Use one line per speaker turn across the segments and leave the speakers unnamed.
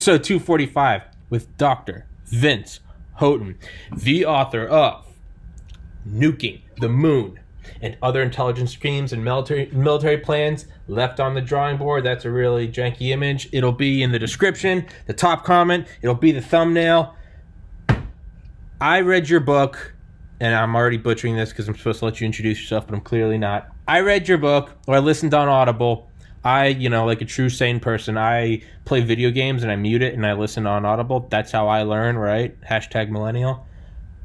Episode 245 with Dr. Vince Houghton, the author of Nuking, the Moon, and Other Intelligence Schemes and Military Plans Left on the Drawing Board. That's a really janky image. It'll be in the description, the top comment. It'll be the thumbnail. I read your book, and I'm already butchering this because I'm supposed to let you introduce yourself, but I'm clearly not. I read your book, or I listened on Audible. Like a true sane person, I play video games and I mute it and I listen on Audible. That's how I learn, right? #millennial.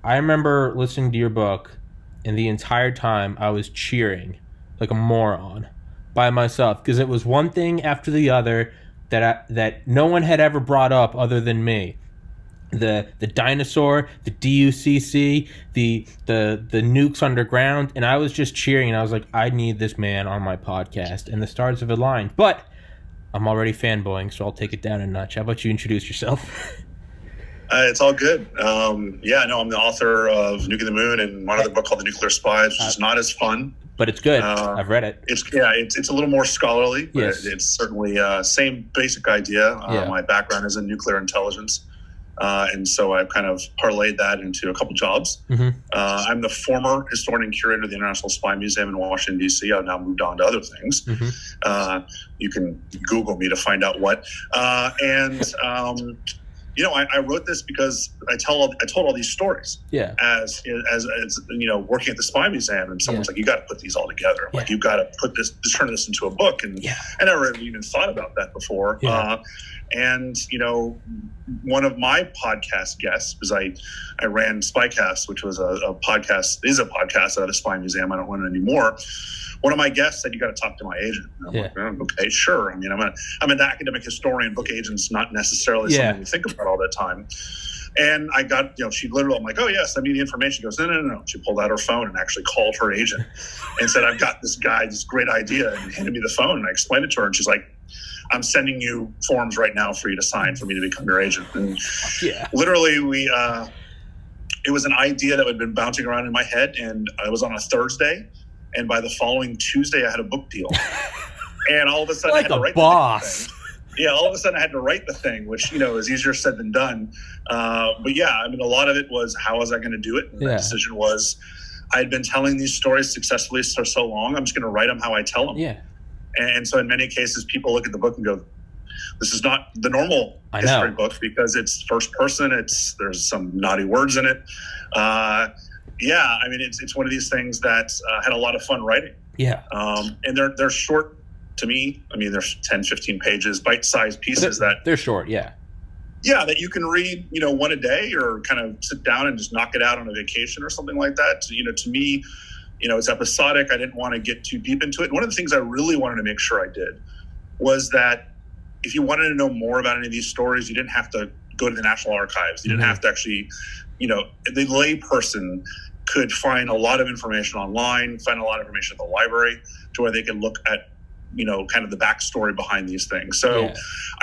I remember listening to your book, and the entire time I was cheering like a moron by myself because it was one thing after the other that no one had ever brought up other than me. The dinosaur, the DUCC, the nukes underground, and I was just cheering, and I was like, I need this man on my podcast, and the stars have aligned. But I'm already fanboying, so I'll take it down a notch. How about you introduce yourself?
It's all good. I'm the author of Nuking the Moon and one other book called The Nuclear Spies, which is not as fun.
But it's good. I've read it.
It's a little more scholarly, but
yes.
It's certainly same basic idea. My background is in nuclear intelligence. And so I've kind of parlayed that into a couple jobs. Mm-hmm. I'm the former historian and curator of the International Spy Museum in Washington, D.C. I've now moved on to other things. Mm-hmm. You can Google me to find out what. I wrote this because I told all these stories. Yeah. As working at the Spy Museum, and someone's like, you got to put these all together. Like, you got to turn this into a book. And I never even thought about that before. Yeah. One of my podcast guests, because I ran Spycast, which was a podcast out of the Spy Museum. I don't run it anymore. One of my guests said, you got to talk to my agent. I'm like, okay, sure. I mean, I'm an academic historian. Book agent's not necessarily something we think about all the time. And I got, she literally, I'm like, oh, yeah, send me the information. She goes, no. She pulled out her phone and actually called her agent and said, I've got this great idea, and handed me the phone. And I explained it to her, and she's like, I'm sending you forms right now for you to sign for me to become your agent. And literally it was an idea that had been bouncing around in my head, and I was on a Thursday, and by the following Tuesday I had a book deal. And all of a sudden
like
I had to write
boss.
the thing. Yeah, all of a sudden I had to write the thing, which, is easier said than done. A lot of it was, how was I going to do it? And the decision was, I had been telling these stories successfully for so long, I'm just going to write them how I tell them. Yeah. And so in many cases, people look at the book and go, this is not the normal history book because it's first person. There's some naughty words in it. It's one of these things that had a lot of fun writing. Yeah. And they're short to me. I mean, there's 10, 15 pages, bite-sized pieces
they're short. Yeah.
Yeah. That you can read, one a day, or kind of sit down and just knock it out on a vacation or something like that. To me, it's episodic. I didn't want to get too deep into it. One of the things I really wanted to make sure I did was that if you wanted to know more about any of these stories, you didn't have to go to the National Archives. You didn't have to actually, the lay person could find a lot of information online, find a lot of information at the library, to where they could look at, kind of the backstory behind these things. So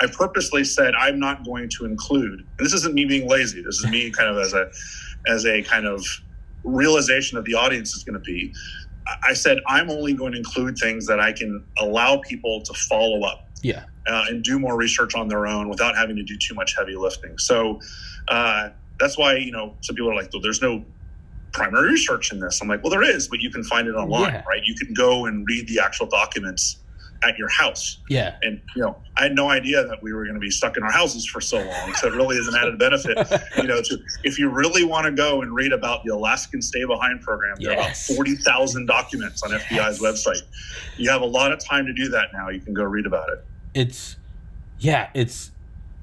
I purposely said, I'm not going to include, and this isn't me being lazy. This is me kind of as a kind of realization of the audience is going to be. I said, I'm only going to include things that I can allow people to follow up and do more research on their own without having to do too much heavy lifting. So that's why, some people are like, well, there's no primary research in this. I'm like, well, there is, but you can find it online, right? You can go and read the actual documents at your house. Yeah. And, I had no idea that we were going to be stuck in our houses for so long. So it really is an added benefit, if you really want to go and read about the Alaskan Stay Behind program, there are about 40,000 documents on FBI's website. You have a lot of time to do that now. You can go read about it.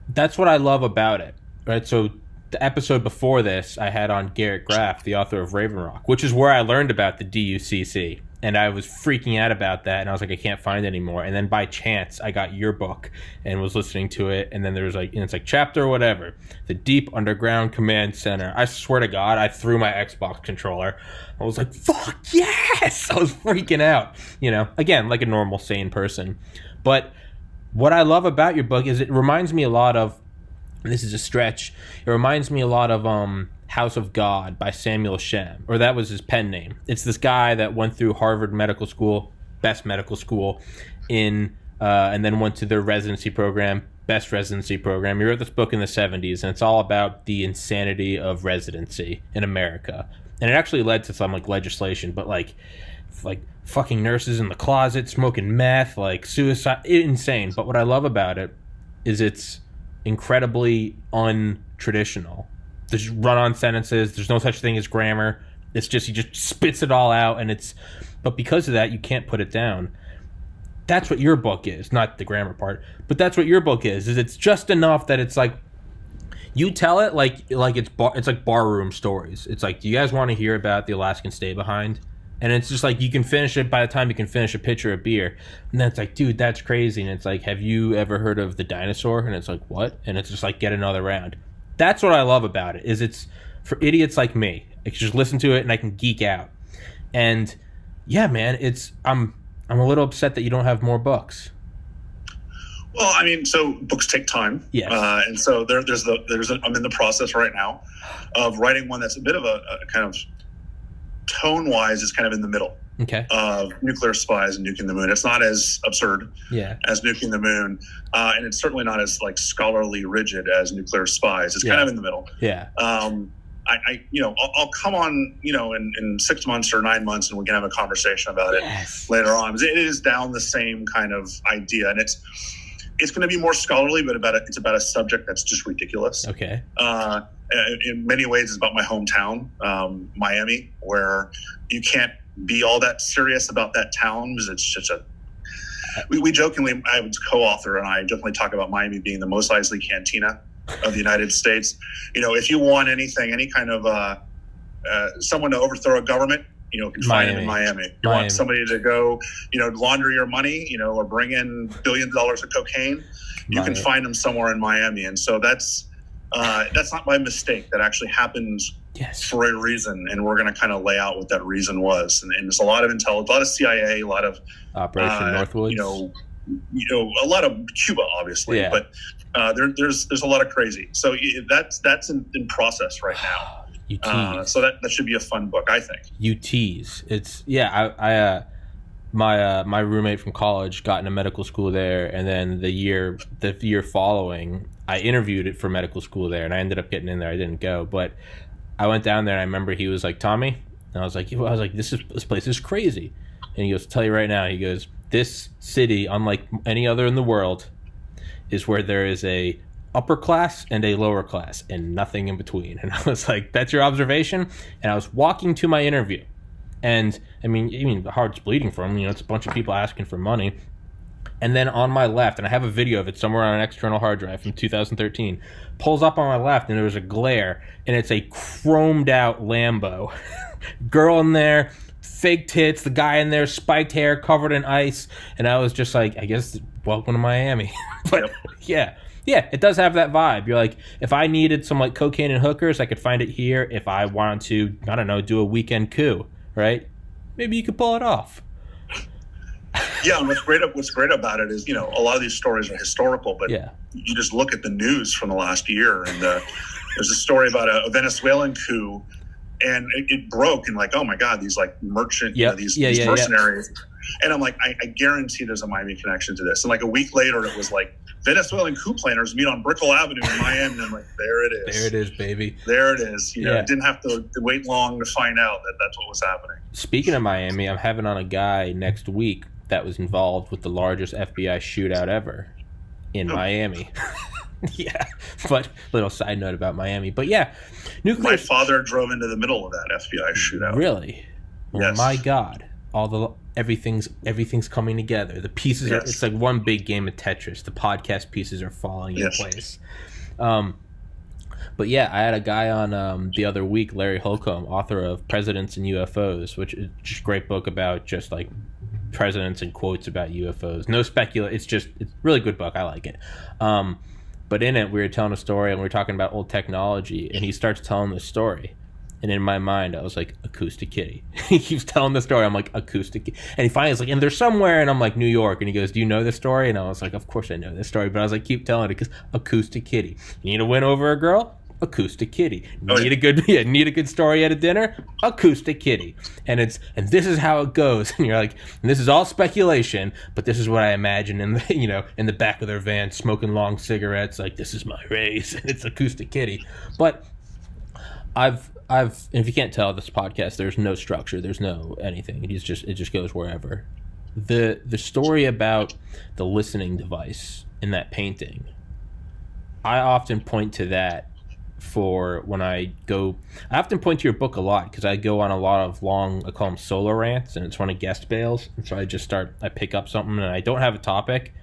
That's what I love about it, right? So the episode before this, I had on Garrett Graff, the author of Raven Rock, which is where I learned about the DUCC. And I was freaking out about that, and I was like, I can't find it anymore. And then by chance, I got your book and was listening to it, and then there was it's like chapter whatever, the Deep Underground Command Center. I swear to God, I threw my Xbox controller. I was like, fuck yes! I was freaking out, again, like a normal, sane person. But what I love about your book is it reminds me a lot of, and this is a stretch, it reminds me a lot of House of God by Samuel Shem, or that was his pen name. It's this guy that went through Harvard Medical School, best medical school, and then went to their residency program, best residency program. He wrote this book in the 70s, and it's all about the insanity of residency in America. And it actually led to some like legislation, but like fucking nurses in the closet, smoking meth, like suicide, insane. But what I love about it is it's incredibly untraditional. There's run-on sentences. There's no such thing as grammar. It's just, he just spits it all out, but because of that, you can't put it down. That's what your book is, not the grammar part, but that's what your book is it's just enough that it's like, you tell it like it's like barroom stories. It's like, do you guys want to hear about the Alaskan stay behind? And it's just like, you can finish it by the time you can finish a pitcher of beer. And then it's like, dude, that's crazy. And it's like, have you ever heard of the dinosaur? And it's like, what? And it's just like, get another round. That's what I love about it, is it's for idiots like me. I can just listen to it and I can geek out. And yeah, man, I'm a little upset that you don't have more books.
Well, I mean, so books take time.
Yes.
And so I'm in the process right now of writing one that's a bit of a kind of tone-wise is kind of in the middle.
Okay.
Of Nuclear Spies and Nuking the Moon. It's not as absurd as Nuking the Moon, and it's certainly not as like scholarly rigid as Nuclear Spies. It's kind of in the middle.
Yeah.
I'll come on, in 6 months or 9 months, and we can have a conversation about it later on. It is down the same kind of idea, and it's going to be more scholarly, but it's about a subject that's just ridiculous.
Okay.
In many ways, it's about my hometown, Miami, where you can't be all that serious about that town because it's just we jokingly, I was co-author, and I jokingly talk about Miami being the Mos Eisley Cantina of the United States. If you want anything, any kind of someone to overthrow a government, can find them in Miami. You want somebody to go, launder your money, or bring in billions of dollars of cocaine, you can find them somewhere in Miami. And so that's not by mistake. That actually happened for a reason, and we're going to kind of lay out what that reason was. And there's a lot of intelligence, a lot of CIA, a lot of
Operation Northwoods.
A lot of Cuba, obviously, but there's a lot of crazy. So that's in process right now.
You tease.
So that should be a fun book, I think.
You tease. It's my roommate from college got into medical school there, and then the year following, I interviewed it for medical school there, and I ended up getting in there. I didn't go, but I went down there, and I remember he was like, Tommy, and I was like, this place is crazy, and he goes, tell you right now, he goes, this city, unlike any other in the world, is where there is a upper class and a lower class and nothing in between. And I was like, that's your observation? And I was walking to my interview, and I mean the heart's bleeding for him, it's a bunch of people asking for money. And then on my left, and I have a video of it somewhere on an external hard drive from 2013, pulls up on my left, and there was a glare, and it's a chromed out Lambo. Girl in there, fake tits, the guy in there, spiked hair, covered in ice. And I was just like, I guess, welcome to Miami. But yeah, it does have that vibe. You're like, if I needed some like cocaine and hookers, I could find it here. If I wanted to, I don't know, do a weekend coup, right? Maybe you could pull it off.
Yeah, and what's great about it is, a lot of these stories are historical, but you just look at the news from the last year, and there's a story about a Venezuelan coup, and it broke, and like, oh my God, these like merchant, these mercenaries. And I'm like, I guarantee there's a Miami connection to this. And like a week later, it was like Venezuelan coup planners meet on Brickell Avenue in Miami. And I'm like, there it is.
There it is, baby.
There it is. I didn't have to wait long to find out that that's what was happening.
Speaking of Miami, I'm having on a guy next week that was involved with the largest FBI shootout ever in Miami. Yeah, but little side note about Miami. But yeah, nuclear.
My father drove into the middle of that FBI shootout.
Really?
Yes.
Oh my God! Everything's coming together. The pieces are. It's like one big game of Tetris. The podcast pieces are falling in place. But yeah, I had a guy on the other week, Larry Holcomb, author of Presidents and UFOs, which is just a great book about just like presidents and quotes about UFOs. No it's a really good book. I like it. But in it, we were telling a story, and we were talking about old technology, and he starts telling the story. And in my mind, I was like, Acoustic Kitty. He keeps telling the story. I'm like, Acoustic Kitty. And he finally is like, and there's somewhere, and I'm like, New York. And he goes, do you know this story? And I was like, of course I know this story. But I was like, keep telling it, because Acoustic Kitty. You need to win over a girl? acoustic kitty.
Oh,
Need a good story at a dinner? Acoustic kitty. And this is how it goes. And you're like, and this is all speculation, but this is what I imagine in the back of their van, smoking long cigarettes. Like, this is my race. And it's acoustic kitty. But I've if you can't tell this podcast, there's no structure, there's no anything. It just goes wherever. The story about the listening device in that painting, I often point to that for when I often point to your book a lot because I go on a lot of long, I call them solo rants, and it's one of guest bails. And so I pick up something and I don't have a topic,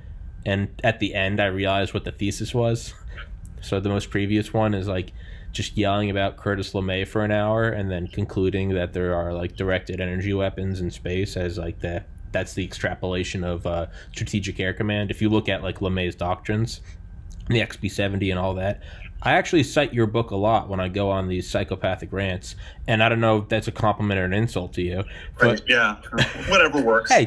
and at the end I realize what the thesis was. So the most previous one is like just yelling about Curtis LeMay for an hour and then concluding that there are like directed energy weapons in space as like that's the extrapolation of Strategic Air Command. If you look at like LeMay's doctrines, the XB-70 and all that, I actually cite your book a lot when I go on these psychopathic rants, and I don't know if that's a compliment or an insult to you. But,
right, yeah, whatever works.
Hey,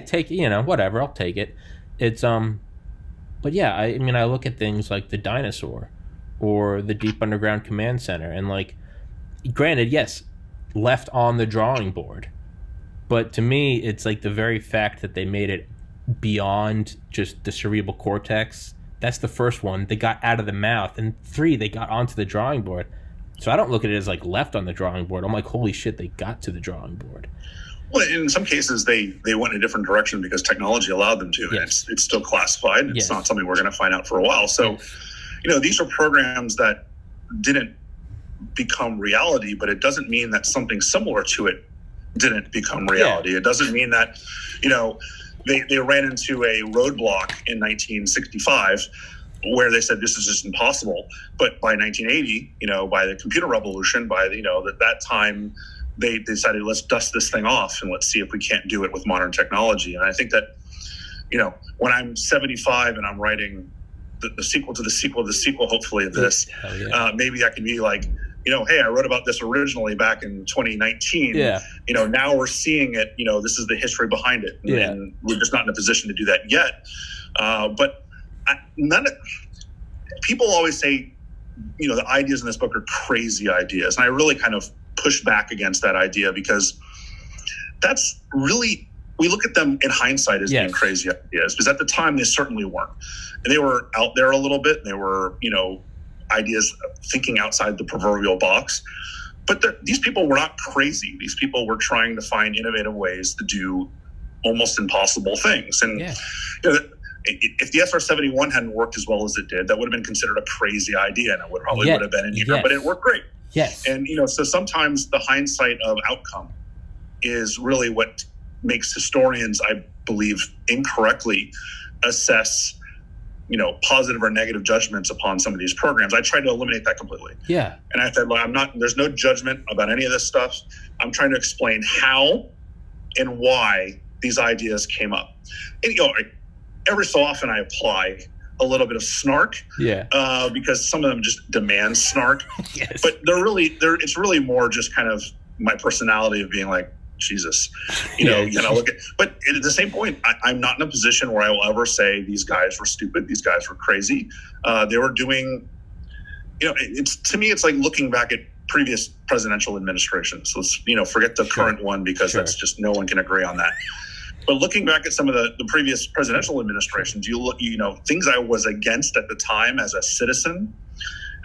whatever, I'll take it. It's but yeah, I mean, I look at things like the dinosaur or the Deep Underground Command Center, and like, granted, yes, left on the drawing board, but to me, it's like the very fact that they made it beyond just the cerebral cortex. That's the first one. They got out of the mouth. And 3, they got onto the drawing board. So I don't look at it as like left on the drawing board. I'm like, holy shit, they got to the drawing board.
Well, in some cases, they went in a different direction because technology allowed them to.
Yes.
It's still classified. It's
yes.
not something we're going to find out for a while. So, these are programs that didn't become reality, but it doesn't mean that something similar to it didn't become reality. Yeah. It doesn't mean that, they ran into a roadblock in 1965 where they said this is just impossible. But by 1980, by the computer revolution, at that time, they decided, let's dust this thing off and let's see if we can't do it with modern technology. And I think that, when I'm 75 and I'm writing the sequel to the sequel, hopefully, of this, maybe I can be like, hey, I wrote about this originally back in 2019.
Yeah.
Now we're seeing it. This is the history behind it. And we're just not in a position to do that yet. But people always say, the ideas in this book are crazy ideas. And I really kind of push back against that idea because that's really, we look at them in hindsight as being crazy ideas, because at the time they certainly weren't. And they were out there a little bit. They were, ideas thinking outside the proverbial box. But these people were not crazy. These people were trying to find innovative ways to do almost impossible things. And if the SR-71 hadn't worked as well as it did, that would have been considered a crazy idea, and it would have been in here, but it worked great.
Yes.
And, so sometimes the hindsight of outcome is really what makes historians, I believe, incorrectly assess positive or negative judgments upon some of these programs. I try to eliminate that completely.
Yeah.
And I said, there's no judgment about any of this stuff. I'm trying to explain how and why these ideas came up. And, every so often I apply a little bit of snark. Yeah. Because some of them just demand snark.
Yes.
But it's really more just kind of my personality of being like, Jesus, but at the same point, I'm not in a position where I will ever say these guys were stupid. These guys were crazy. They were doing, to me, it's like looking back at previous presidential administrations. Let's, forget the current one because that's just, no one can agree on that. But looking back at some of the previous presidential administrations, things I was against at the time as a citizen.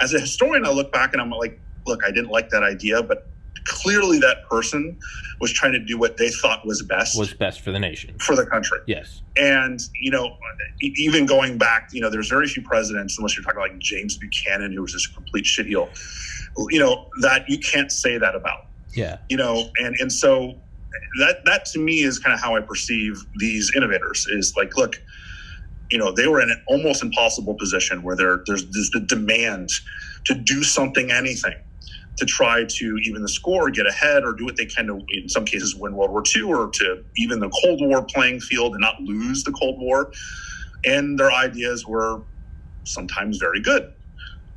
As a historian, I look back and I'm like, look, I didn't like that idea, but clearly that person was trying to do what they thought was best
for the nation,
for the country.
Yes.
And, even going back, there's very few presidents, unless you're talking like James Buchanan, who was just a complete shitheel, that you can't say that about.
Yeah.
And so that to me is kind of how I perceive these innovators is like, look, they were in an almost impossible position where there's the demand to do something, anything, to try to even the score, get ahead, or do what they can to, in some cases, win World War II, or to even the Cold War playing field and not lose the Cold War. And their ideas were sometimes very good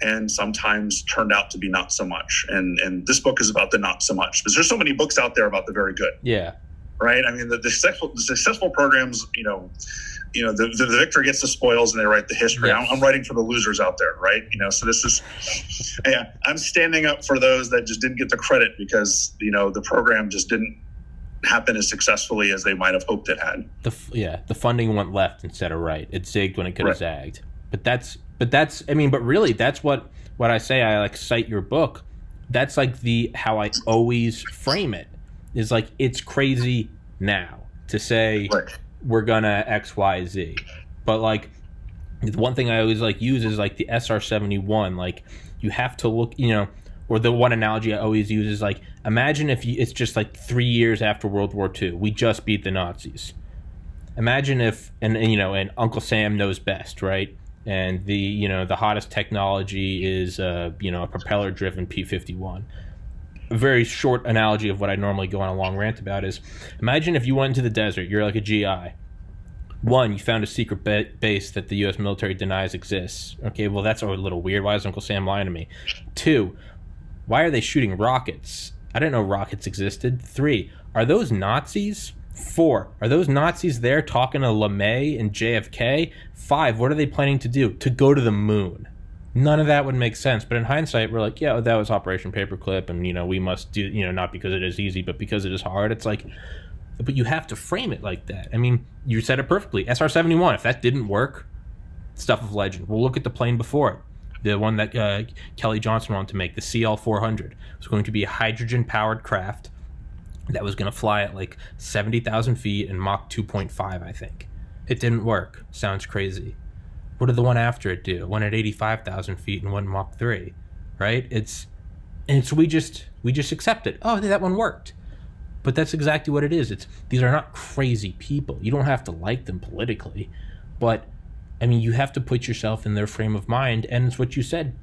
and sometimes turned out to be not so much. And this book is about the not so much, because there's so many books out there about the very good.
Yeah.
right? I mean, the successful programs, the victor gets the spoils and they write the history.
Yes.
I'm writing for the losers out there, right? So this is, yeah, I'm standing up for those that just didn't get the credit because, the program just didn't happen as successfully as they might have hoped it had.
The funding went left instead of right. It zigged when it could have zagged. But really, that's what I say. I cite your book. That's how I always frame it, is it's crazy now to say we're gonna X, Y, Z. But the one thing I always use is the SR-71. You have to look, or the one analogy I always use is imagine if it's just 3 years after World War II, we just beat the Nazis. Imagine if, and Uncle Sam knows best, right? And the hottest technology is a propeller-driven P-51. A very short analogy of what I normally go on a long rant about is, imagine if you went into the desert, you're a GI. One, you found a secret base that the U.S. military denies exists. Okay, well, that's a little weird. Why is Uncle Sam lying to me? Two, why are they shooting rockets? I didn't know rockets existed. Three, are those Nazis? 4, are those Nazis there talking to LeMay and JFK? 5, what are they planning to do? To go to the moon. None of that would make sense. But in hindsight, we're yeah, that was Operation Paperclip, and, we must do, not because it is easy, but because it is hard. It's but you have to frame it like that. I mean, you said it perfectly. SR-71, if that didn't work, stuff of legend. We'll look at the plane before it. The one that Kelly Johnson wanted to make, the CL-400. It was going to be a hydrogen-powered craft that was going to fly at 70,000 feet and Mach 2.5, I think. It didn't work. Sounds crazy. What did the one after it do? It went at 85,000 feet and went Mach 3, right? So we just accept it. Oh, that one worked. But that's exactly what it is. These are not crazy people. You don't have to like them politically, but you have to put yourself in their frame of mind, and it's what you said.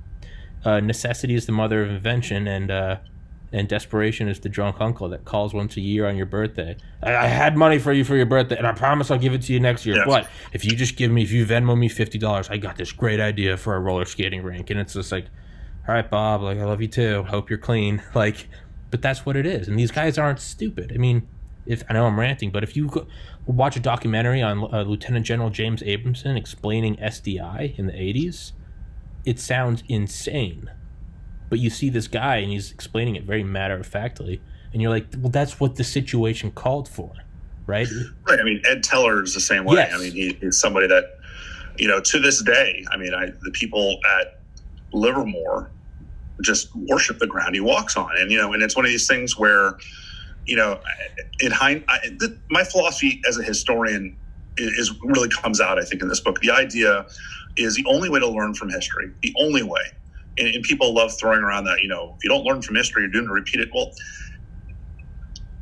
Necessity is the mother of invention, and desperation is the drunk uncle that calls once a year on your birthday. I had money for you for your birthday, and I promise I'll give it to you next year. Yes. But if you Venmo me $50, I got this great idea for a roller skating rink. And it's just all right, Bob, I love you too. Hope you're clean. But that's what it is. And these guys aren't stupid. I know I'm ranting, but if you watch a documentary on Lieutenant General James Abramson explaining SDI in the 80s, it sounds insane. But you see this guy, and he's explaining it very matter-of-factly, and you're well, that's what the situation called for, right?
Right. Ed Teller is the same way.
Yes.
He's somebody that, to this day, the people at Livermore just worship the ground he walks on. And, and it's one of these things where, my philosophy as a historian is really comes out, I think, in this book. The idea is the only way to learn from history, the only way. And people love throwing around that, if you don't learn from history, you're doomed to repeat it. Well,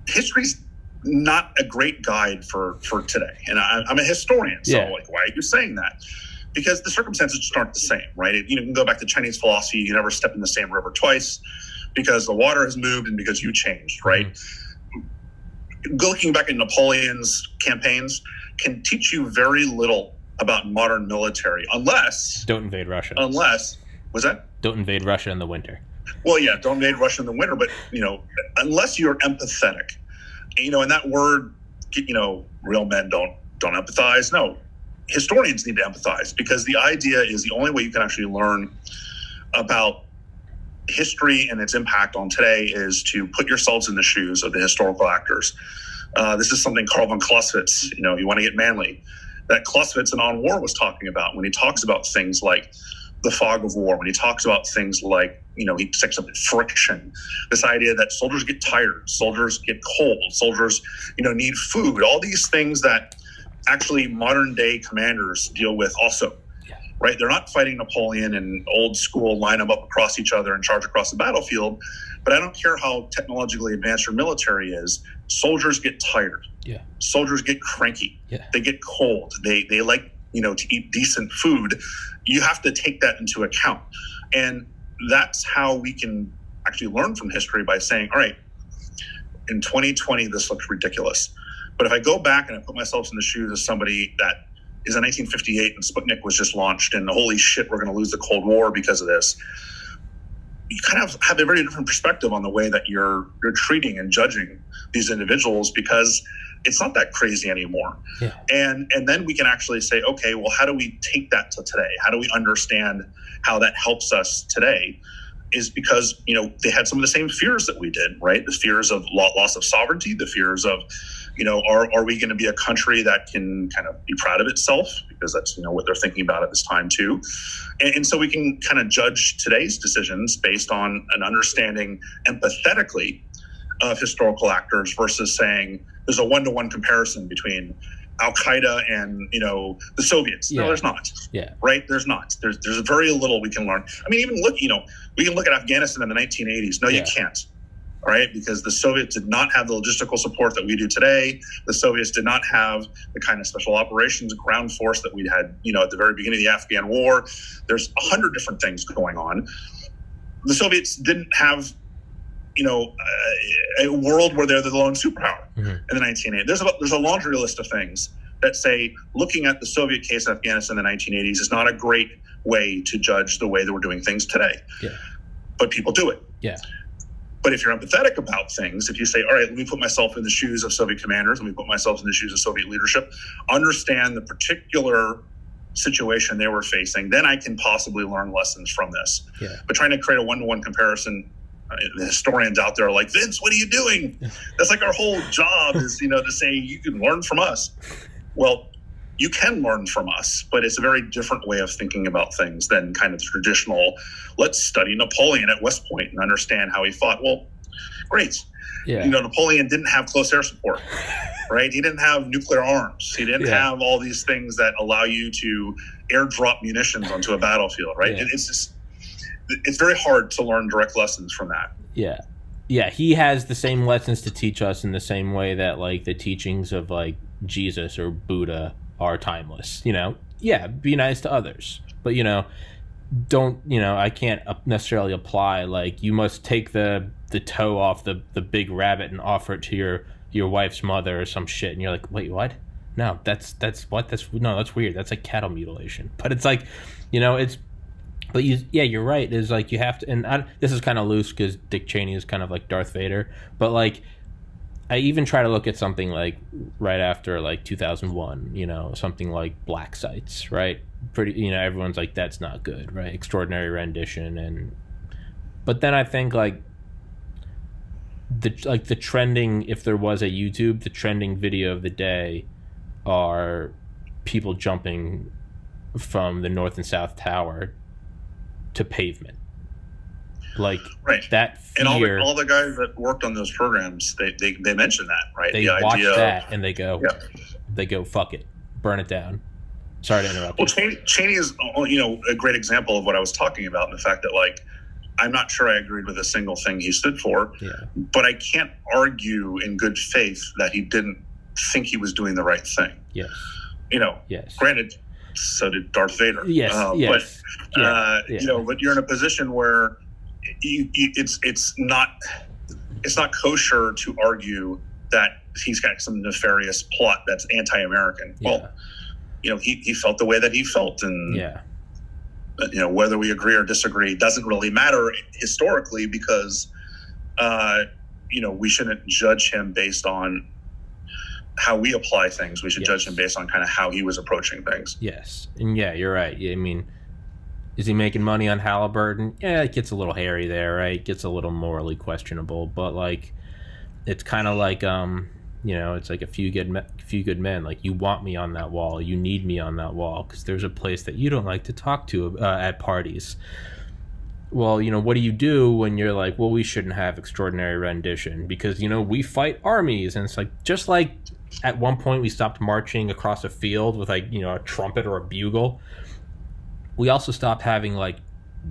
history's not a great guide for today. And I'm a historian, so why are you saying that? Because the circumstances just aren't the same, right? You can go back to Chinese philosophy, you never step in the same river twice because the water has moved and because you changed, right? Mm-hmm. Looking back at Napoleon's campaigns can teach you very little about modern military unless...
Don't invade Russia.
Was that?
Don't invade Russia in the winter.
Well, yeah, don't invade Russia in the winter, but, unless you're empathetic, and that word, real men don't empathize. No, historians need to empathize, because the idea is the only way you can actually learn about history and its impact on today is to put yourselves in the shoes of the historical actors. This is something Karl von Clausewitz, you want to get manly, that Clausewitz in On War was talking about when he talks about things like the fog of war, when he talks about things like, he takes up friction, this idea that soldiers get tired, soldiers get cold, soldiers, need food, all these things that actually modern day commanders deal with also, right? They're not fighting Napoleon and old school line them up across each other and charge across the battlefield. But I don't care how technologically advanced your military is, soldiers get tired.
Yeah.
Soldiers get cranky.
Yeah.
They get cold. They like, to eat decent food. You have to take that into account. And that's how we can actually learn from history, by saying, all right, in 2020, this looks ridiculous. But if I go back and I put myself in the shoes of somebody that is in 1958 and Sputnik was just launched and holy shit, we're going to lose the Cold War because of this, you kind of have a very different perspective on the way that you're treating and judging these individuals, because it's not that crazy anymore.
Yeah.
And then we can actually say, okay, well, how do we take that to today? How do we understand how that helps us today? Is because, they had some of the same fears that we did, right? The fears of loss of sovereignty, the fears of, are we going to be a country that can kind of be proud of itself? Because that's, what they're thinking about at this time too. And so we can kind of judge today's decisions based on an understanding empathetically of historical actors versus saying there's a one-to-one comparison between Al-Qaeda and, the Soviets.
Yeah.
No, there's not.
Yeah.
Right? There's not. There's very little we can learn. I mean, even look, we can look at Afghanistan in the 1980s. No, you can't. All right? Because the Soviets did not have the logistical support that we do today. The Soviets did not have the kind of special operations ground force that we had, at the very beginning of the Afghan war. There's 100 different things going on. The Soviets didn't have a world where they're the lone superpower in the 1980s. There's a laundry list of things that say looking at the Soviet case of Afghanistan in the 1980s is not a great way to judge the way that we're doing things today.
Yeah.
But people do it.
Yeah.
But if you're empathetic about things, if you say, all right, let me put myself in the shoes of Soviet commanders, let me put myself in the shoes of Soviet leadership, understand the particular situation they were facing, then I can possibly learn lessons from this.
Yeah.
But trying to create a one-to-one comparison, the historians out there are like, Vince, what are you doing? That's like our whole job is, to say you can learn from us. Well, you can learn from us, but it's a very different way of thinking about things than kind of the traditional, let's study Napoleon at West Point and understand how he fought. Well, great.
Yeah.
Napoleon didn't have close air support, right? He didn't have nuclear arms. He didn't have all these things that allow you to airdrop munitions onto a battlefield, right?
Yeah.
It's very hard to learn direct lessons from that.
Yeah. Yeah, he has the same lessons to teach us in the same way that, like, the teachings of, like, Jesus or Buddha are timeless, Yeah, be nice to others. But, don't, I can't necessarily apply, like, you must take the toe off the big rabbit and offer it to your wife's mother or some shit. And you're like, wait, what? No, that's what? That's weird. That's like cattle mutilation. But it's like, it's... But you're right. Is like you have to, and this is kind of loose because Dick Cheney is kind of like Darth Vader. But like, I even try to look at something like right after like 2001. Something like Black Sites, right? Pretty, everyone's like that's not good, right? Extraordinary rendition, but then I think like the trending, if there was a YouTube, the trending video of the day are people jumping from the North and South Tower to pavement, like that fear.
And all the guys that worked on those programs, they mentioned that, right?
They watch that and they go, fuck it, burn it down. Sorry to interrupt.
Well, Cheney is a great example of what I was talking about, and the fact that like I'm not sure I agreed with a single thing he stood for, but I can't argue in good faith that he didn't think he was doing the right thing.
Yes. Yes.
Granted, so did Darth Vader.
Yes.
But you're in a position where it's not kosher to argue that he's got some nefarious plot that's anti-American.
Yeah.
Well, he felt the way that he felt, and whether we agree or disagree doesn't really matter historically because we shouldn't judge him based on how we apply things. We should judge him based on kind of how he was approaching things.
Yes. And you're right. I mean, is he making money on Halliburton? Yeah, it gets a little hairy there, right? It gets a little morally questionable, but like, it's kind of like, it's like a few good men. Like, you want me on that wall. You need me on that wall because there's a place that you don't like to talk to at parties. Well, what do you do when you're like, well, we shouldn't have extraordinary rendition because, we fight armies. And it's like, just like at one point we stopped marching across a field with like, a trumpet or a bugle. We also stopped having like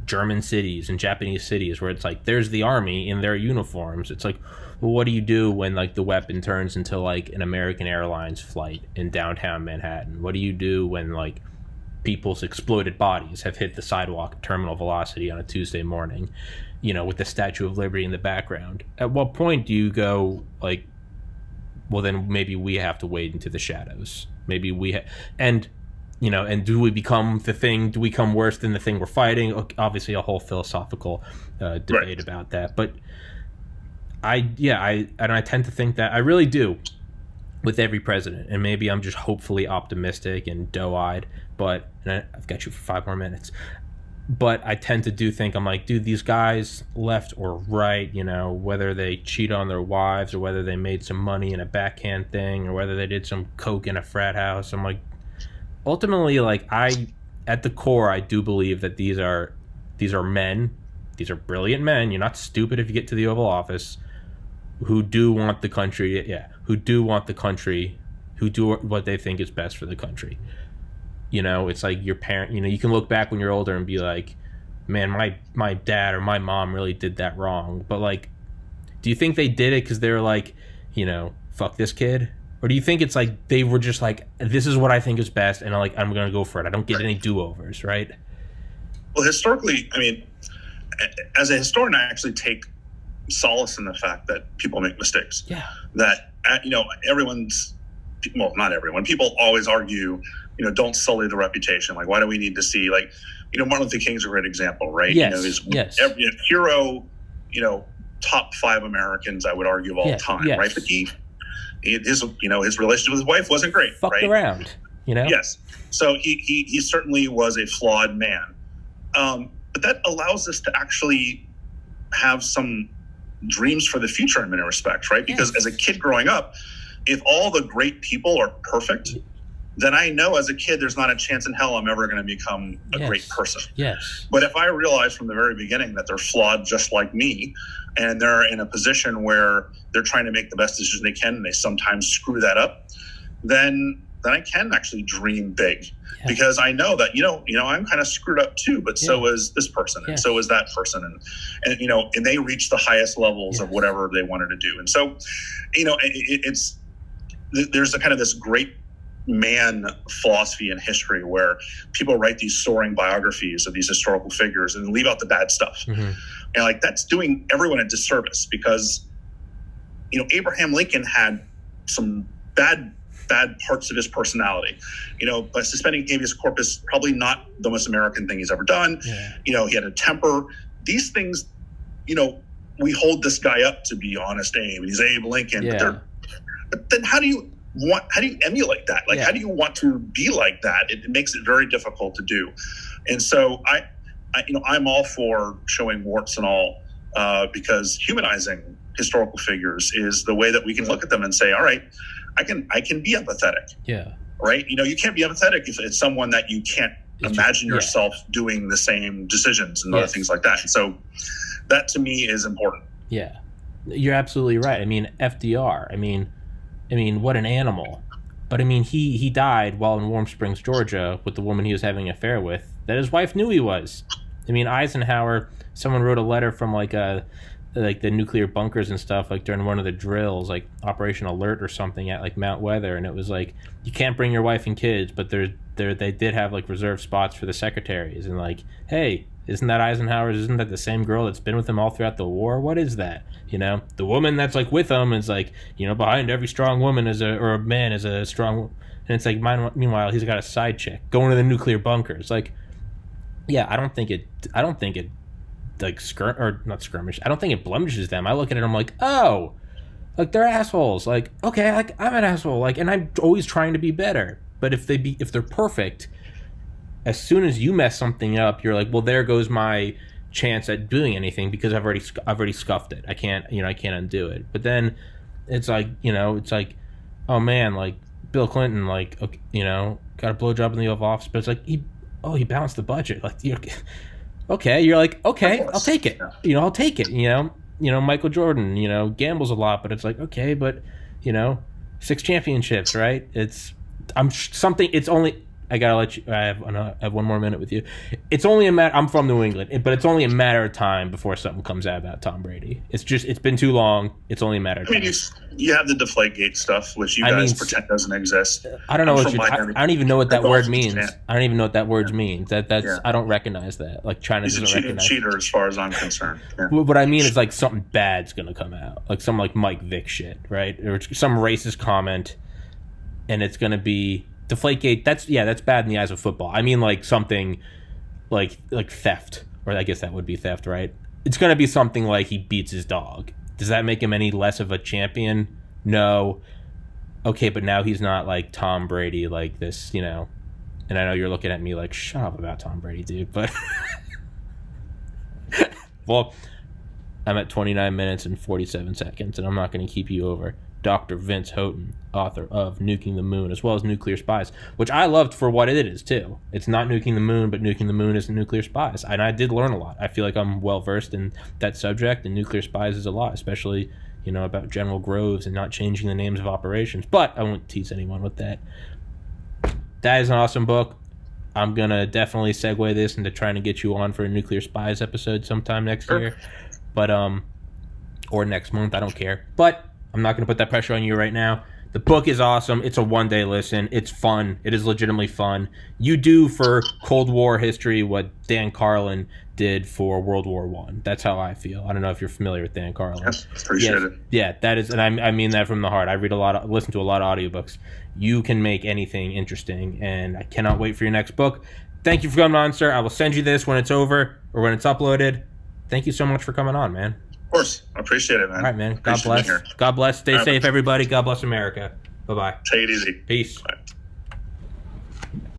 German cities and Japanese cities where it's like, there's the army in their uniforms. It's like, well, what do you do when like the weapon turns into like an American Airlines flight in downtown Manhattan? What do you do when like people's exploded bodies have hit the sidewalk at terminal velocity on a Tuesday morning, with the Statue of Liberty in the background? At what point do you go like, well, then maybe we have to wade into the shadows. Maybe and do we become the thing? Do we become worse than the thing we're fighting? Obviously, a whole philosophical debate about that. But I tend to think that I really do. with every president, and maybe I'm just hopefully optimistic and doe-eyed, but I've got you for 5 more minutes. But I tend to think, I'm like, dude, these guys, left or right, whether they cheat on their wives or whether they made some money in a backhand thing or whether they did some coke in a frat house, I'm like, ultimately, like, at the core, I do believe that these are men, these are brilliant men. You're not stupid if you get to the Oval Office, who do want the country, who do what they think is best for the country. It's like your parent, you can look back when you're older and be like, man, my dad or my mom really did that wrong. But, like, do you think they did it because they were like, fuck this kid? Or do you think it's like they were just like, this is what I think is best, and I'm going to go for it. I don't get any do-overs, right?
Well, historically, I mean, as a historian, I actually take solace in the fact that people make mistakes.
Yeah.
That, not everyone, people always argue, don't sully the reputation. Like, why do we need to see, like, Martin Luther King's a great example, right?
Yes.
Every hero, top 5 Americans, I would argue, of all time, right? But his relationship with his wife wasn't great.
Fucked around,
Yes. So he certainly was a flawed man. But that allows us to actually have some dreams for the future in many respects, right? Because as a kid growing up, if all the great people are perfect, then I know as a kid there's not a chance in hell I'm ever going to become a great person.
Yes.
But if I realize from the very beginning that they're flawed just like me, and they're in a position where they're trying to make the best decision they can, and they sometimes screw that up, then I can actually dream big. Yeah. Because I know that, I'm kind of screwed up too, but so is this person, and so is that person. And they reach the highest levels of whatever they wanted to do. And so, there's a kind of this great man philosophy in history where people write these soaring biographies of these historical figures and leave out the bad stuff. Mm-hmm. And, like, that's doing everyone a disservice, because, Abraham Lincoln had some bad parts of his personality. By suspending habeas corpus, probably not the most American thing he's ever done. Yeah. He had a temper. These things, we hold this guy up to be Honest Abe, and he's Abe Lincoln.
Yeah.
But then how do you emulate that? Like, how do you want to be like that? It makes it very difficult to do. And so I'm all for showing warts and all, because humanizing historical figures is the way that we can look at them and say, all right, I can be empathetic.
Yeah.
Right. You can't be empathetic if it's someone that you can't imagine yourself doing the same decisions and other things like that. And so that to me is important.
Yeah, you're absolutely right. I mean, FDR, I mean, what an animal. But I mean, he died while in Warm Springs, Georgia, with the woman he was having an affair with, that his wife knew he was. I mean, Eisenhower, someone wrote a letter from like the nuclear bunkers and stuff, like during one of the drills, like Operation Alert or something at like Mount Weather, and it was like, you can't bring your wife and kids, but they did have like reserved spots for the secretaries, and like, hey, isn't that Eisenhower's? Isn't that the same girl that's been with him all throughout the war? What is that? The woman that's like with him is like, behind every strong woman or a man is a strong, and it's like, meanwhile he's got a side chick going to the nuclear bunkers. Like, yeah, I don't think it like not skirmish. I don't think it blemishes them. I look at it, I'm like, oh, like, they're assholes. Like, okay, like, I'm an asshole. Like, and I'm always trying to be better. But if they're perfect, as soon as you mess something up, you're like, well, there goes my chance at doing anything, because I've already scuffed it. I can't undo it. But then it's like, oh man, like Bill Clinton, like, okay, got a blowjob in the Oval Office, but it's like he balanced the budget. Like, okay, you're like, okay, I'll take it. I'll take it. Michael Jordan, gambles a lot, but it's like, okay, but 6 championships, right? It's only. I gotta let you. I have one more minute with you. It's only a matter. I'm from New England, but it's only a matter of time before something comes out about Tom Brady. It's been too long. It's only a matter of time.
You have the Deflategate stuff, which you guys pretend doesn't exist.
I don't know I don't even know what that word means. I don't even know what that word means. I don't recognize that. Like, China doesn't recognize.
He's a cheater, as far as I'm concerned. Yeah.
What I mean is, like, something bad's gonna come out, like some like Mike Vick shit, right? Or some racist comment, and it's gonna be. Deflategate, that's bad in the eyes of football. I mean, like, something like theft, or I guess that would be theft, right? It's going to be something like he beats his dog. Does that make him any less of a champion? No. Okay, but now he's not like Tom Brady, like this, and I know you're looking at me like, shut up about Tom Brady, dude, but well, I'm at 29 minutes and 47 seconds, and I'm not going to keep you over. Dr. Vince Houghton, author of Nuking the Moon, as well as Nuclear Spies, which I loved for what it is, too. It's not Nuking the Moon, but Nuking the Moon is Nuclear Spies. And I did learn a lot. I feel like I'm well-versed in that subject, and Nuclear Spies is a lot, especially, about General Groves and not changing the names of operations. But I won't tease anyone with that. That is an awesome book. I'm going to definitely segue this into trying to get you on for a Nuclear Spies episode sometime next year. But, or next month, I don't care. But I'm not going to put that pressure on you right now. The book is awesome. It's a one-day listen. It's fun. It is legitimately fun. You do for Cold War history what Dan Carlin did for World War I. That's how I feel. I don't know if you're familiar with Dan Carlin.
Yes, appreciate it.
Yeah, that is, and I mean that from the heart. I listen to a lot of audiobooks. You can make anything interesting, and I cannot wait for your next book. Thank you for coming on, sir. I will send you this when it's over or when it's uploaded. Thank you so much for coming on, man.
Of course. I appreciate it, man.
All right, man. God bless. God bless. Stay safe, everybody. God bless America. Bye-bye.
Take it easy.
Peace.
Bye.